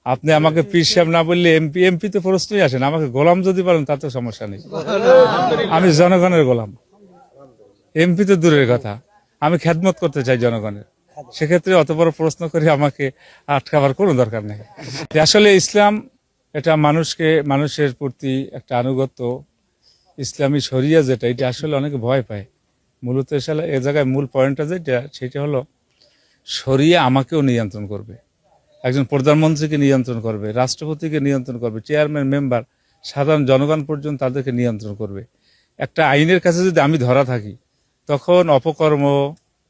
আপনি আমাকে পীর সাহেব না বললে এমপি এমপি তো প্রশ্নই আসে না। আমাকে গোলাম যদি বলেন তাতে সমস্যা নেই, আমি জনগণের গোলাম। এমপি তো দূরের কথা, আমি খেদমত করতে চাই জনগণের। সেক্ষেত্রে অত বড় প্রশ্ন করে আমাকে আটকাবার কোনো দরকার নেই। আসলে ইসলাম এটা মানুষের প্রতি একটা আনুগত্য। ইসলামী শরিয়া যেটা, এটা আসলে অনেকে ভয় পায়। মূলত আসলে এ জায়গায় মূল পয়েন্টটা যেটা, সেটা হলো শরিয়া আমাকেও নিয়ন্ত্রণ করবে, একজন প্রধানমন্ত্রীকে নিয়ন্ত্রণ করবে, রাষ্ট্রপতিকে নিয়ন্ত্রণ করবে, চেয়ারম্যান, মেম্বার, সাধারণ জনগণ পর্যন্ত তাদেরকে নিয়ন্ত্রণ করবে। একটা আইনের কাছে যদি আমি ধরা থাকি, তখন অপকর্ম,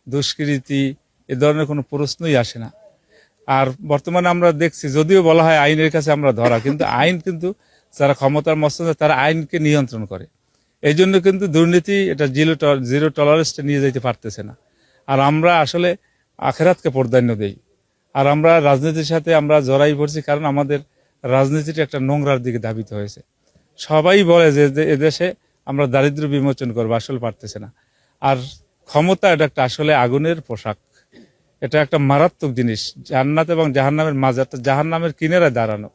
দুষ্কৃতি এ ধরনের কোনো প্রশ্নই আসে না। আর বর্তমানে আমরা দেখছি, যদিও বলা হয় আইনের কাছে আমরা ধরা, কিন্তু আইন কিন্তু যারা ক্ষমতার মস্তদে তারা আইনকে নিয়ন্ত্রণ করে। এই জন্য কিন্তু দুর্নীতি এটা জিরো টলারেন্সটা নিয়ে যেতে পারতেছে না। আর আমরা আসলে আখেরাতকে প্রাধান্য দেই। আর আমরা রাজনীতির সাথে আমরা জড়াই পড়ছি, কারণ আমাদের রাজনীতিটা একটা নোংরার দিকে ধাবিত হয়েছে। সবাই বলে যে এদেশে আমরা দারিদ্র্য বিমোচন করবো, আসলে পারতেছে না। আর ক্ষমতা এটা একটা আসলে আগুনের পোশাক, এটা একটা মারাত্মক জিনিস। জান্নাত এবং জাহান্নামের মাঝে, অর্থাৎ জাহান্নামের কিনারায় দাঁড়ানো।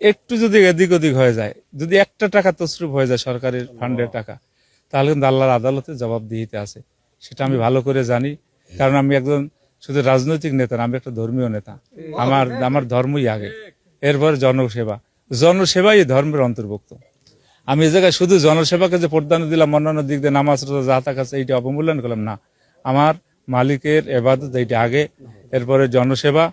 একটু যদি এদিক ওদিক হয়ে যায়, যদি একটা টাকা তসরুপ হয়ে যায় সরকারের ফান্ডের টাকা, তাহলে কিন্তু আল্লাহর আদালতে জবাবদিহিতে আছে। সেটা আমি ভালো করে জানি, কারণ আমি একজন শুধু রাজনৈতিক নেতা না, আমি একটা ধর্মীয় নেতা। আমার ধর্মই আগে, এরপরে জনসেবা। জনসেবাই এই ধর্মের অন্তর্ভুক্ত। আমি এই জায়গায় শুধু জনসেবাকে যে প্রাধান্য দিলাম, অন্যান্য দিক দিয়ে নামাজ রোজা জাকাত আছে এইটা অবমূল্যায়ন করলাম না। আমার মালিকের ইবাদত এইটা আগে, এরপরে জনসেবা,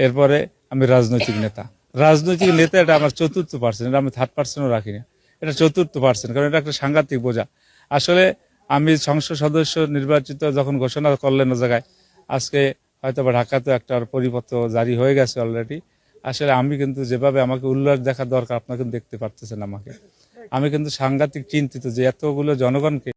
এরপরে আমি রাজনৈতিক নেতা। রাজনৈতিক নেতা এটা আমার চতুর্থ পার্সেন্ট, এটা আমি থার্ড পার্সেন্টও রাখি না, এটা চতুর্থ পার্সেন্ট। কারণ এটা একটা সাংঘাতিক বোঝা। আসলে আমি সংসদ সদস্য নির্বাচিত যখন ঘোষণা করলেন ও জায়গায়, আজকে হয়তো বা ঢাকাতে একটা পরিপত্র জারি হয়ে গেছে অলরেডি। আসলে আমি কিন্তু যেভাবে আমাকে উল্লাস দেখা দরকার, আপনাকে দেখতে পারতেছেন আমাকে, আমি কিন্তু সাংঘাতিক চিন্তিত যে এতগুলো জনগণকে